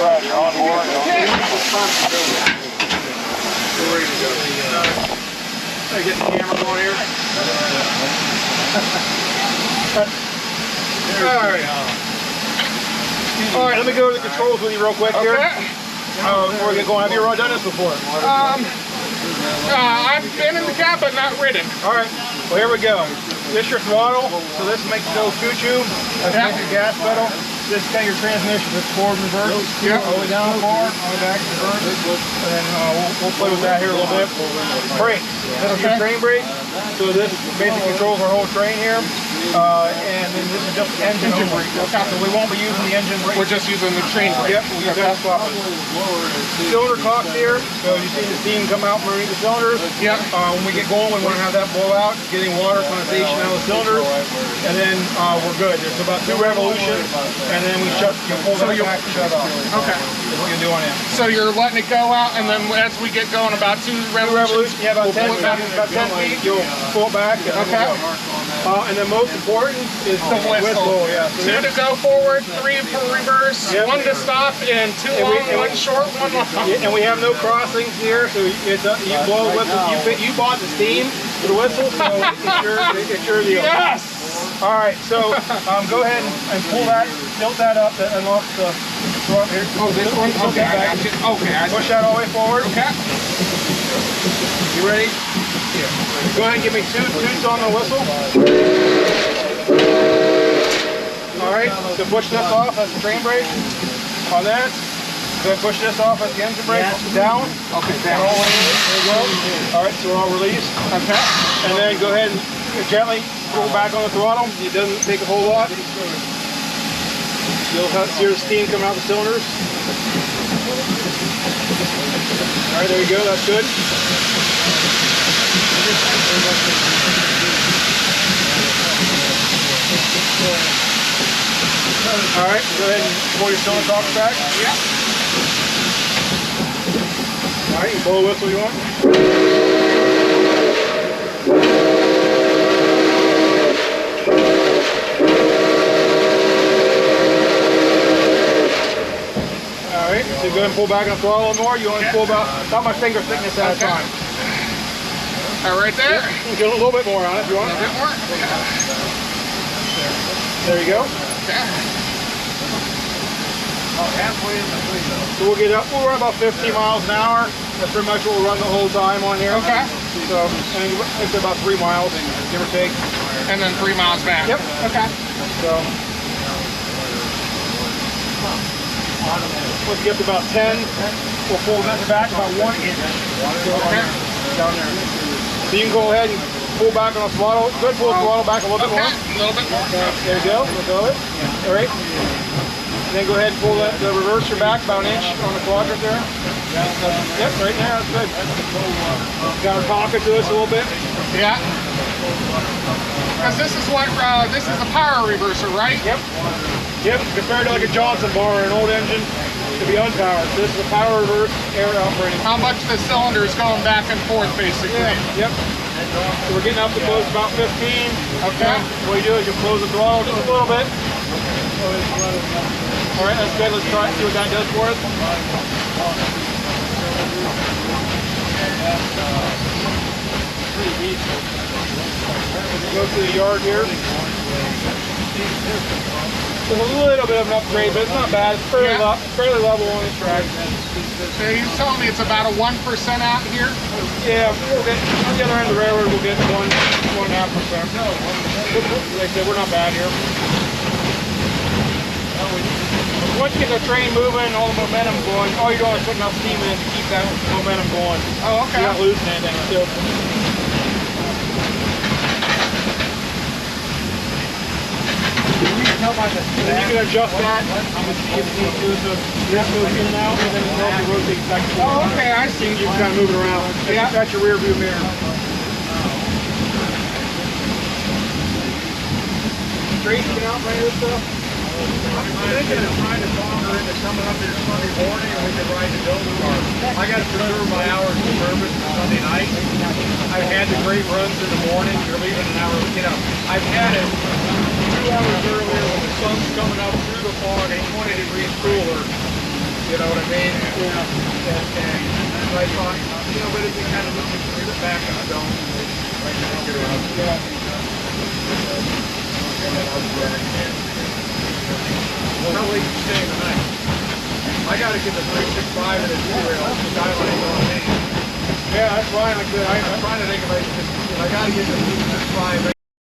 Go ahead, you're on board. We're ready to go. Gotta get the camera going here. All right, let me go to the controls with you real quick here. Before we get going, have you ever done this before? I've been in the cab, but not ridden. All right, well here we go. This is your throttle, so this makes it go choo-choo. That's your gas pedal. This is kind of your transmission. It's forward and reverse. Yep. All the way down forward, all the way back to reverse. And then we'll play with that here a little bit. Brakes. This is your train brake. So this basically controls our whole train here. And then this is just engine brake. So we won't be using the engine brake. We're just using the train brake. Yep, we'll use that swap. Cylinder cocks here. So you see the steam come out from underneath the cylinders. Yep. When we get going, we want to have that blow out, getting water condensation out of the cylinders. And then we're good. There's about 2 revolutions. And then you pull that back and shut off. Okay. That's what you're doing it. So you're letting it go out, and then as we get going, about 2 revolutions. Yeah, about 10 feet, you'll pull it back. And okay. And then most important is the whistle. Yeah. So 2 to go forward, 3 for reverse, yep. 1 to stop, and 2 long, 1 short, 1 long. And we have no crossings here, so you blow the whistle. You bought the steam for the whistle, so it's your deal. Yes! All right, so go ahead and pull that, tilt that up, that unlocks the throttle here. Oh, this one? Okay, I got you. Okay, push that all the way forward. Okay. You ready? Yeah. Go ahead and give me 2 toots on the whistle. All right, so push this off, that's the train brake. On that, go ahead and push this off, that's the engine brake. Down. Okay, down. All the way in. There you go. All right, so we're all released. Okay. And then go ahead and gently pull back on the throttle. It doesn't take a whole lot. You'll see the steam coming out the cylinders. All right, there you go. That's good. All right, go ahead and pull your cylinder cocks back. Yeah. All right, you blow the whistle you want. Alright, so go ahead and pull back on the throttle a little more. You only pull about my finger thickness at a time. Right there? Yep. Get a little bit more on it if you want. A bit more? There you go. Okay. Halfway in between though. So we'll run about 15 miles an hour. That's pretty much what we'll run the whole time on here. Okay. So, it's about 3 miles, give or take. And then 3 miles back. Yep. Okay. So, once you get to about 10, we'll pull this back about 1 inch. Okay. Down there. So you can go ahead and pull back on the throttle. Good, pull the throttle back a little bit more. A little bit more. There you go. Let go of it. All right. And then go ahead and pull the reverser back about 1 inch on the quadrant there. Yep, right there. That's good. Got to talk it to us a little bit. Yeah. Because this is what this is a power reverser, right? Yep. Yep. Compared to like a Johnson bar or an old engine, to be unpowered. So this is a power reverse air operating. How much the cylinder is going back and forth, basically. Yeah. Yep. So we're getting up to close about 15. Okay. What you do is you close the throttle just a little bit. All right, that's good. Let's try and see what that does for us. Go to the yard here. There's a little bit of an upgrade, but it's not bad. It's fairly level on the track. So you're telling me it's about a 1% out here? Yeah, we'll get, on the other end of the railroad, we'll get 1.5%. Like I said, we're not bad here. Once you get the train moving, all the momentum going, all you're doing is putting enough steam in to keep that momentum going. Oh, okay. You're not losing anything still. And you can adjust that. You can see if you need to. So this goes in and out, and then it also rotates back and forth. Oh, okay, I see. You can kind of move it around. Yeah. That's your rear view mirror. Straightening out right this stuff. I'm thinking of trying to talk her into coming up here Sunday morning and we can ride the building car. I got to preserve my hours of service for Sunday night. I've had the great runs in the morning. You're leaving an hour, I've had it 2 hours earlier when the sun's coming up through the fog and 20 degrees cooler. So You know what I mean? Yeah. And I thought, you know, but it'd be kind of looking to the back of the dome. Right now, get around. Yeah. And then I'll be back again. How late you staying tonight? I gotta get the 365 and the two-rail. The skyline's on me. Yeah, that's fine. Like I said, I'm trying to think if I gotta get the 365.